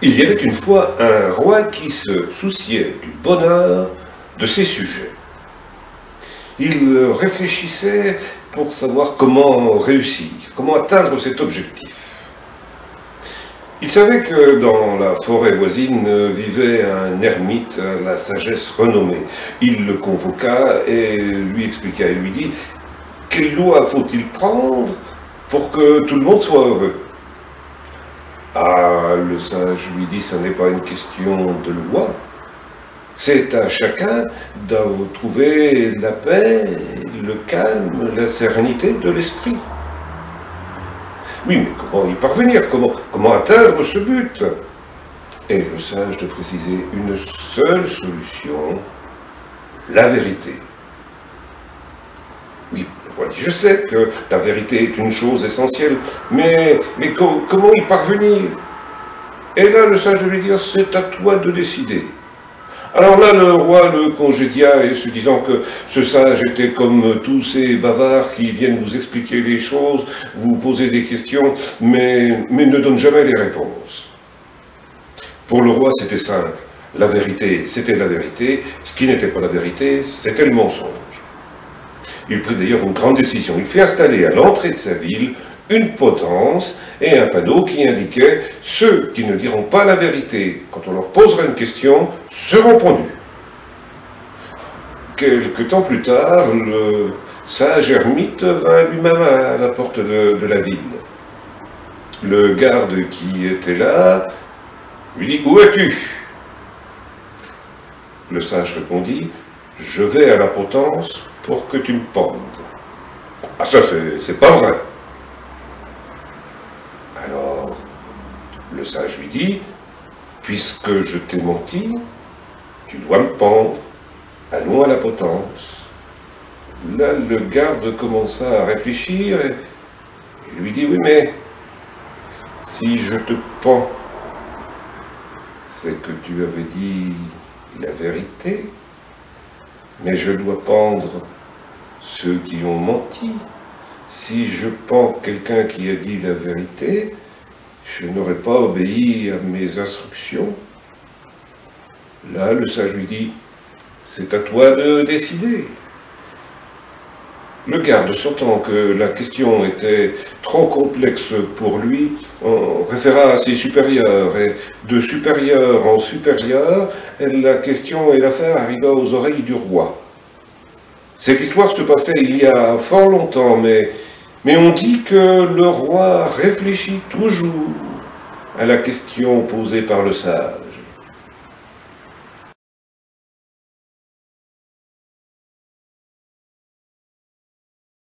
Il y avait une fois un roi qui se souciait du bonheur de ses sujets. Il réfléchissait pour savoir comment réussir, comment atteindre cet objectif. Il savait que dans la forêt voisine vivait un ermite à la sagesse renommée. Il le convoqua et lui expliqua et lui dit « Quelle loi faut-il prendre pour que tout le monde soit heureux ?» Ah, le sage lui dit, ce n'est pas une question de loi. C'est à chacun de trouver la paix, le calme, la sérénité de l'esprit. Oui, mais comment y parvenir? Comment atteindre ce but? Et le sage de préciser une seule solution, la vérité. Oui, le roi dit, je sais que la vérité est une chose essentielle, mais comment y parvenir? Et là, le sage lui dit, c'est à toi de décider. Alors là, le roi le congédia, et se disant que ce sage était comme tous ces bavards qui viennent vous expliquer les choses, vous poser des questions, mais ne donnent jamais les réponses. Pour le roi, c'était simple. La vérité, c'était la vérité. Ce qui n'était pas la vérité, c'était le mensonge. Il prit d'ailleurs une grande décision. Il fit installer à l'entrée de sa ville une potence et un panneau qui indiquait « Ceux qui ne diront pas la vérité quand on leur posera une question seront pendus ». Quelque temps plus tard, le sage ermite vint lui-même à la porte de la ville. Le garde qui était là lui dit « Où es-tu » Le sage répondit « Je vais à la potence pour que tu me pendes. » Ah ça, c'est pas vrai. Alors, le sage lui dit, puisque je t'ai menti, tu dois me pendre, allons à la potence. Là, le garde commença à réfléchir et lui dit, oui, mais si je te pends, c'est que tu avais dit la vérité, mais je dois pendre ceux qui ont menti. Si je pends quelqu'un qui a dit la vérité, je n'aurais pas obéi à mes instructions. Là, le sage lui dit, c'est à toi de décider. Le garde, sentant que la question était trop complexe pour lui, référa à ses supérieurs, et de supérieur en supérieur, la question et l'affaire arriva aux oreilles du roi. Cette histoire se passait il y a fort longtemps, mais on dit que le roi réfléchit toujours à la question posée par le sage.